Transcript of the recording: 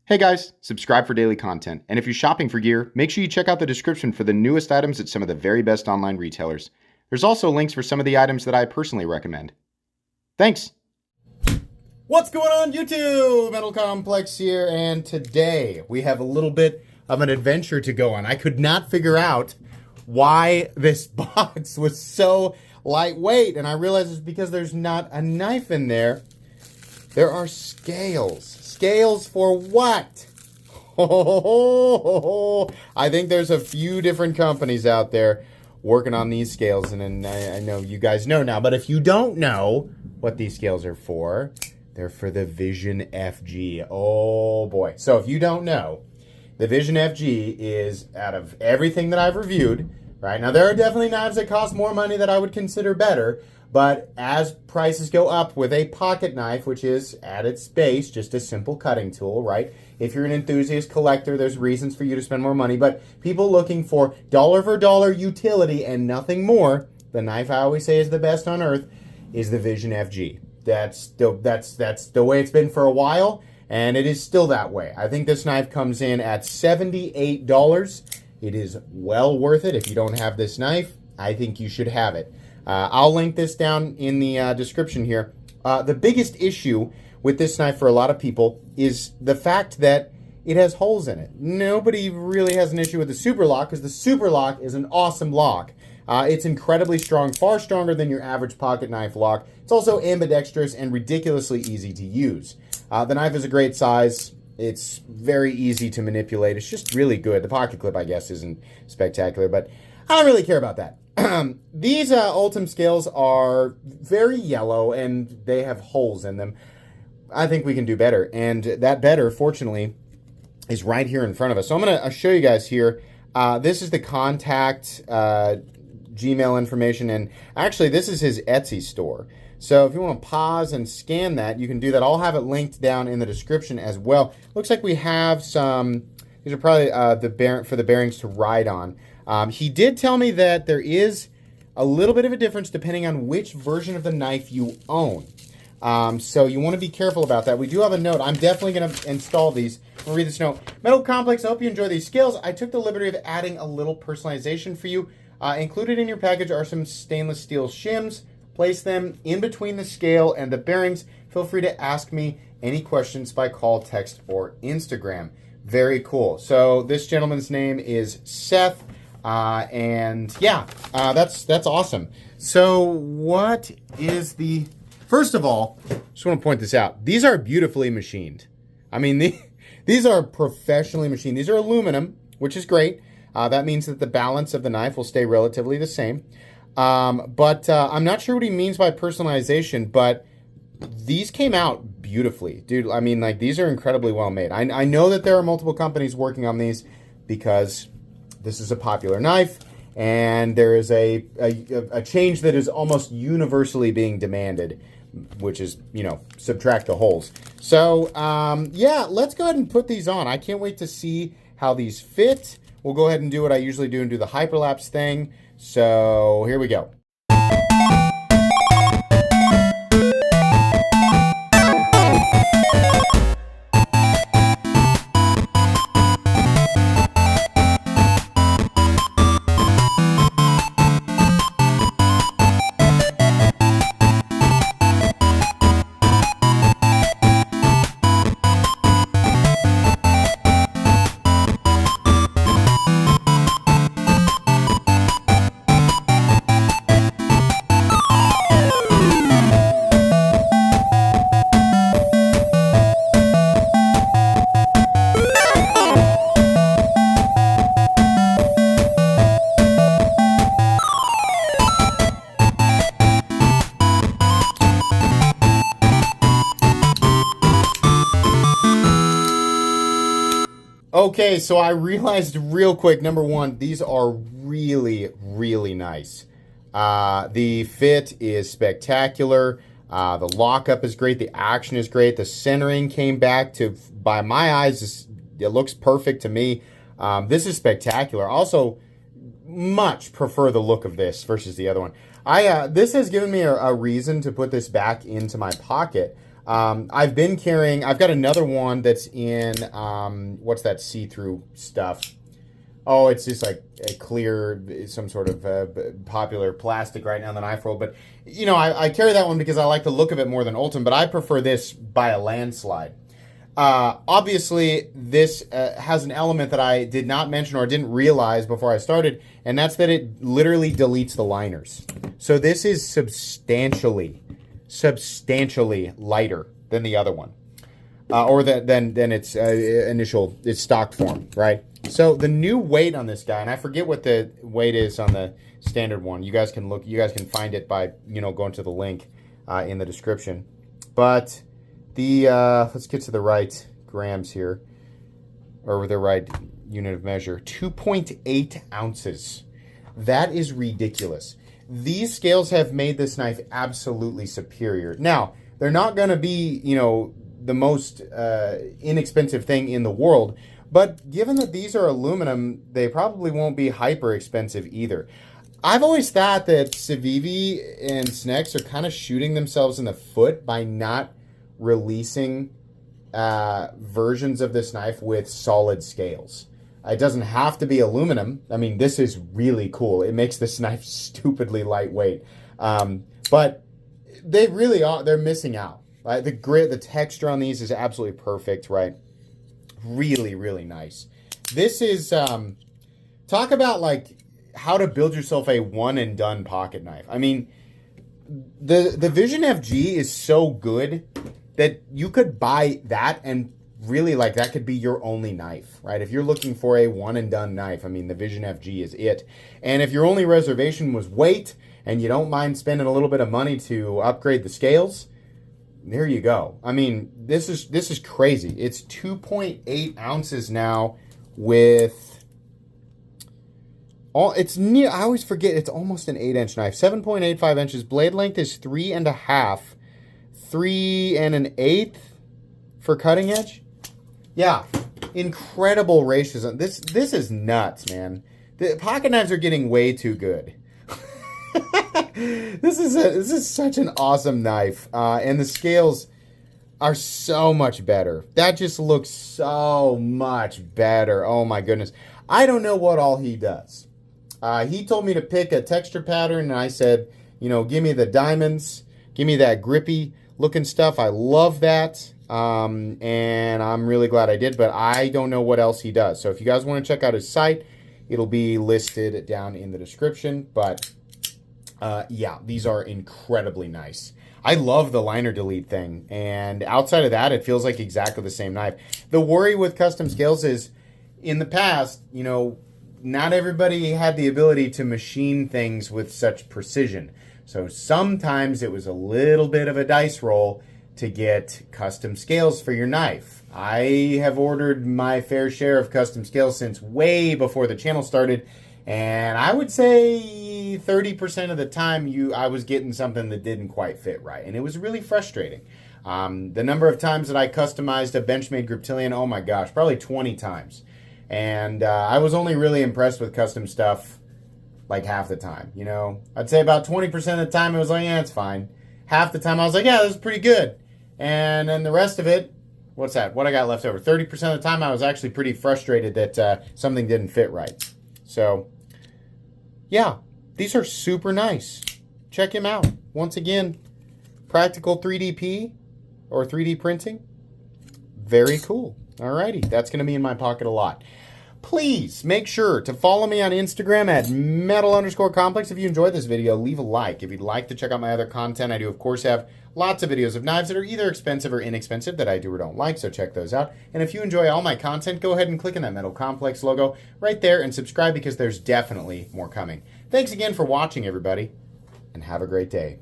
Hey guys, subscribe for daily content. And if you're shopping for gear, make sure you check out the description for the newest items at some of the very best online retailers. There's also links for some of the items that I personally recommend. Thanks! What's going on YouTube? Metal Complex here, and today we have a little bit of an adventure to go on. I could not figure out why this box was so lightweight, and I realized it's because there's not a knife in there. There are scales. Scales for what? I think there's a few different companies out there working on these scales, and I know you guys know now, but if you don't know what these scales are for, they're for the Vision FG. Oh boy. So if you don't know, the Vision FG is, out of everything that I've reviewed, right? Now there are definitely knives that cost more money that I would consider better, but as prices go up with a pocket knife, which is at its base just a simple cutting tool, right? If you're an enthusiast collector, there's reasons for you to spend more money, but people looking for dollar for dollar utility and nothing more, the knife I always say is the best on earth is the Vision FG. That's the way it's been for a while, and it is still that way. I think this knife comes in at $78. It is well worth it. If you don't have this knife, I think you should have it. I'll link this down in the description here. The biggest issue with this knife for a lot of people is the fact that it has holes in it. Nobody really has an issue with the super lock because the super lock is an awesome lock. It's incredibly strong, far stronger than your average pocket knife lock. It's also ambidextrous and ridiculously easy to use. The knife is a great size. It's very easy to manipulate. It's just really good. The pocket clip, I guess, isn't spectacular, but I don't really care about that. These Ultim scales are very yellow and they have holes in them. I think we can do better, and that better, fortunately, is right here in front of us. So I'm going to show you guys here. This is the contact Gmail information, and actually this is his Etsy store. So if you want to pause and scan that, you can do that. I'll have it linked down in the description as well. Looks like we have some, these are probably for the bearings to ride on. He did tell me that there is a little bit of a difference depending on which version of the knife you own. So you want to be careful about that. We do have a note. I'm definitely going to install these. I'm going to read this note. Metal Complex, I hope you enjoy these scales. I took the liberty of adding a little personalization for you. Included in your package are some stainless steel shims. Place them in between the scale and the bearings. Feel free to ask me any questions by call, text, or Instagram. Very cool. So this gentleman's name is Seth. And yeah, that's awesome. So what is the, first of all, just want to point this out. These are beautifully machined. I mean, these are professionally machined. These are aluminum, which is great. That means that the balance of the knife will stay relatively the same. But I'm not sure what he means by personalization, but these came out beautifully. Dude, I mean, like, these are incredibly well made. I know that there are multiple companies working on these because this is a popular knife, and there is a change that is almost universally being demanded, which is, you know, subtract the holes. So, yeah, let's go ahead and put these on. I can't wait to see how these fit. We'll go ahead and do what I usually do and do the hyperlapse thing. So, here we go. Okay, so I realized real quick, number one, these are really, really nice. The fit is spectacular. The lockup is great. The action is great. The centering came back to, by my eyes, it looks perfect to me. This is spectacular. Also, much prefer the look of this versus the other one. This has given me a reason to put this back into my pocket. I've been carrying, I've got another one that's in, what's that see-through stuff? Oh, it's just like a clear, some sort of popular plastic right now in the knife world. But, you know, I carry that one because I like the look of it more than Ultim, but I prefer this by a landslide. Obviously, this has an element that I did not mention or didn't realize before I started, and that's that it literally deletes the liners. So this is substantially lighter than the other one, or than its its stock form, right? So the new weight on this guy, and I forget what the weight is on the standard one. You guys can look. You guys can find it by going to the link in the description. But the let's get to the right grams here, or the right unit of measure. 2.8 ounces. That is ridiculous. These scales have made this knife absolutely superior. Now, they're not going to be, the most inexpensive thing in the world, but given that these are aluminum, they probably won't be hyper expensive either. I've always thought that Civivi and Snex are kind of shooting themselves in the foot by not releasing versions of this knife with solid scales. It doesn't have to be aluminum. I mean, this is really cool. It makes this knife stupidly lightweight. But they really are, they're missing out. Right? The grit, the texture on these is absolutely perfect, right? Really, really nice. This is, talk about like how to build yourself a one and done pocket knife. I mean, the Vision FG is so good that you could buy that and really, like, that could be your only knife, right? If you're looking for a one and done knife, I mean, the Vision FG is it. And if your only reservation was weight and you don't mind spending a little bit of money to upgrade the scales, there you go. I mean, this is crazy. It's 2.8 ounces now with all, it's near, I always forget, it's almost an 8-inch knife. 7.85 inches. Blade length is 3.5. 3 1/8 for cutting edge. Yeah, incredible ratios. This is nuts, man. The pocket knives are getting way too good. This is such an awesome knife, and the scales are so much better. That just looks so much better. Oh my goodness. I don't know what all he does. He told me to pick a texture pattern, and I said, give me the diamonds, give me that grippy looking stuff. I love that. And I'm really glad I did, but I don't know what else he does. So if you guys want to check out his site, it'll be listed down in the description. But yeah, these are incredibly nice. I love the liner delete thing, and outside of that, it feels like exactly the same knife. The worry with custom scales is, in the past, not everybody had the ability to machine things with such precision. So sometimes it was a little bit of a dice roll to get custom scales for your knife. I have ordered my fair share of custom scales since way before the channel started, and I would say 30% of the time I was getting something that didn't quite fit right, and it was really frustrating. The number of times that I customized a Benchmade Griptilian, oh my gosh, probably 20 times. And I was only really impressed with custom stuff like half the time, I'd say about 20% of the time it was like, yeah, it's fine. Half the time I was like, yeah, this is pretty good. And then the rest of it, what's that? What I got left over? 30% of the time I was actually pretty frustrated that something didn't fit right. So, yeah, these are super nice. Check him out. Once again, practical 3DP or 3D printing. Very cool. Alrighty, that's going to be in my pocket a lot. Please make sure to follow me on Instagram at metal_complex. If you enjoyed this video, leave a like. If you'd like to check out my other content, I do, of course, have lots of videos of knives that are either expensive or inexpensive that I do or don't like, so check those out. And if you enjoy all my content, go ahead and click on that Metal Complex logo right there and subscribe, because there's definitely more coming. Thanks again for watching, everybody, and have a great day.